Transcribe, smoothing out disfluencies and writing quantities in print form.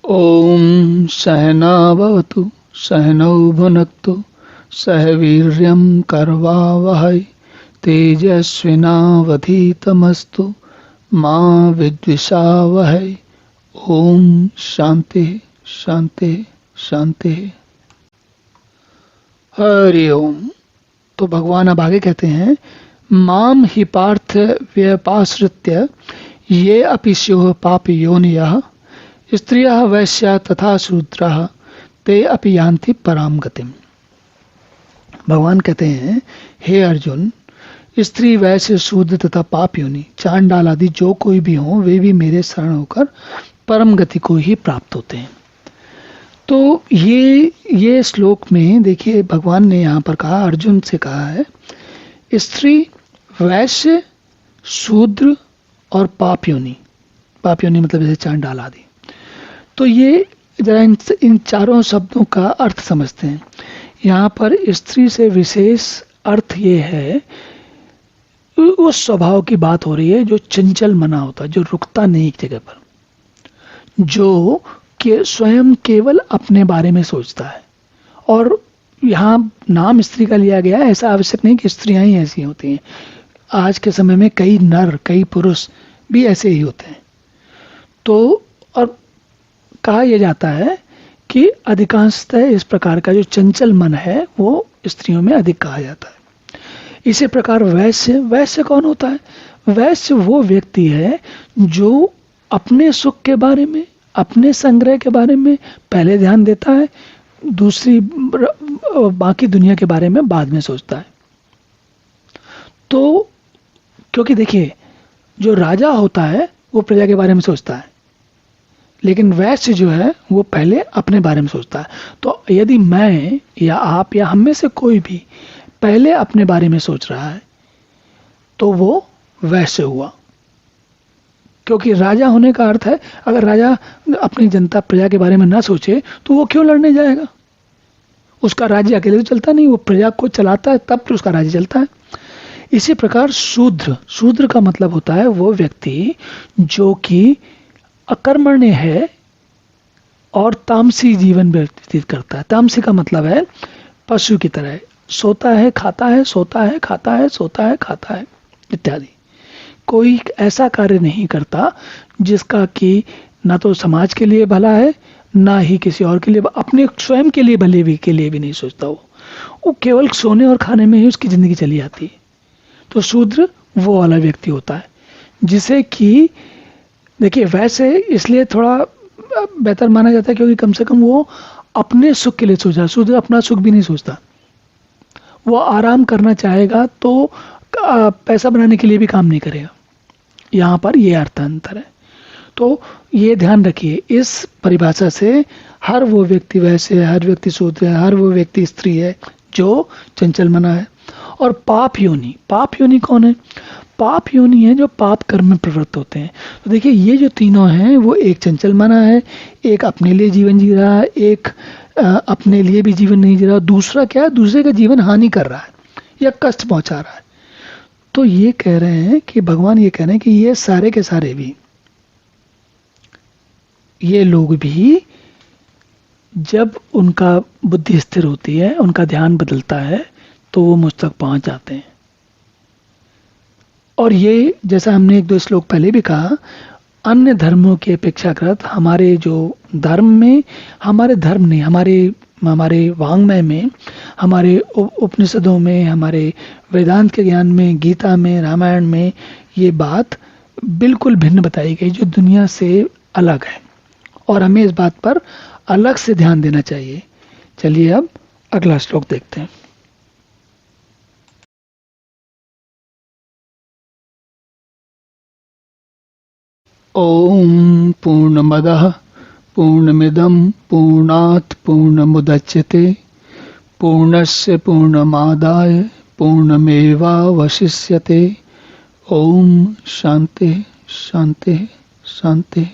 ॐ सहनावतु सहनौ भुनक्तु सह वीर्यं करवावहै तेजस्विनावधीतमस्तु मा विद्विषावहै। ओम शांति शांति शांति। हरि ओम। तो भगवान अब आगे कहते हैं, माम हि पार्थ व्यपाश्रित्य ये अपि स्युः पाप योनियः स्त्रियः वैश्या तथा शूद्रः ते अपि यान्ति पराम गतिम। भगवान कहते हैं, हे अर्जुन, स्त्री वैश्य शूद्र तथा पाप योनि चांडाल आदि जो कोई भी हो वे भी मेरे शरण होकर परम गति को ही प्राप्त होते हैं। तो ये श्लोक में देखिए भगवान ने यहाँ पर कहा, अर्जुन से कहा है, स्त्री वैश्य शूद्र और पाप योनि मतलब जैसे चांडाल आदि। तो ये जरा इन चारों शब्दों का अर्थ समझते हैं। यहाँ पर स्त्री से विशेष अर्थ ये है, उस स्वभाव की बात हो रही है जो चंचल मना होता है, जो रुकता नहीं एक जगह पर, जो स्वयं केवल अपने बारे में सोचता है। और यहाँ नाम स्त्री का लिया गया है, ऐसा आवश्यक नहीं कि स्त्रियां ही ऐसी होती हैं। आज के समय में कई नर कई पुरुष भी ऐसे ही होते हैं। तो और कहा यह जाता है कि अधिकांशतः इस प्रकार का जो चंचल मन है वो स्त्रियों में अधिक कहा जाता है। इसी प्रकार वैश्य कौन होता है? वैश्य वो व्यक्ति है जो अपने सुख के बारे में, अपने संग्रह के बारे में पहले ध्यान देता है, दूसरी बाकी दुनिया के बारे में बाद में सोचता है। तो क्योंकि देखिए, जो राजा होता है वो प्रजा के बारे में सोचता है, लेकिन वैश्य जो है वो पहले अपने बारे में सोचता है। तो यदि मैं या आप या हम में से कोई भी पहले अपने बारे में सोच रहा है तो वो वैश्य हुआ। क्योंकि राजा होने का अर्थ है, अगर राजा अपनी जनता प्रजा के बारे में ना सोचे तो वो क्यों लड़ने जाएगा? उसका राज्य अकेले तो चलता नहीं, वो प्रजा को चलाता है, तब तो उसका राज्य चलता है। इसी प्रकार शूद्र का मतलब होता है वो व्यक्ति जो कि अकर्मण्य है और तामसी जीवन व्यतीत करता है। तामसी का मतलब है पशु की तरह, सोता है खाता है, सोता है खाता है, सोता है खाता है इत्यादि। कोई ऐसा कार्य नहीं करता जिसका कि ना तो समाज के लिए भला है, ना ही किसी और के लिए, अपने स्वयं के लिए भले भी के लिए भी नहीं सोचता। वो केवल सोने और खाने में ही उसकी जिंदगी चली जाती है। तो शूद्र वो वाला व्यक्ति होता है जिसे कि देखिए, वैसे इसलिए थोड़ा बेहतर माना जाता है क्योंकि कम से कम वो अपने सुख के लिए सोचा। शूद्र अपना सुख भी नहीं सोचता, वो आराम करना चाहेगा तो पैसा बनाने के लिए भी काम नहीं करेगा। यहाँ पर ये अर्थांतर है। तो ये ध्यान रखिए, इस परिभाषा से हर वो व्यक्ति वैसे है, हर व्यक्ति शूद्र है, हर वो व्यक्ति स्त्री है जो चंचल मना है। और पाप योनि कौन है? पाप योनि है जो पाप कर्म में प्रवृत्त होते हैं। तो देखिए, ये जो तीनों हैं वो एक चंचल मना है, एक अपने लिए जीवन जी रहा है, एक अपने लिए भी जीवन नहीं जी रहा, दूसरा क्या है, दूसरे का जीवन हानि कर रहा है या कष्ट पहुंचा रहा है। तो ये कह रहे हैं कि भगवान ये कह रहे हैं कि ये सारे के सारे भी, ये लोग भी जब उनका बुद्धि स्थिर होती है, उनका ध्यान बदलता है, तो वो मुझ तक पहुंच जाते हैं। और ये जैसा हमने एक दो श्लोक पहले भी कहा, अन्य धर्मों की अपेक्षाकृत हमारे जो धर्म में, हमारे धर्म नहीं, हमारे वांग्मय में, हमारे उपनिषदों में, हमारे वेदांत के ज्ञान में, गीता में, रामायण में ये बात बिल्कुल भिन्न बताई गई जो दुनिया से अलग है। और हमें इस बात पर अलग से ध्यान देना चाहिए। चलिए अब अगला श्लोक देखते हैं। ओम पूर्णमदः पूर्णमिदं पूर्णात् पूर्णमुदच्यते पूर्णस्य पूर्णमादाय पूर्णमेवावशिष्यते। ओम शांति शांति शांति।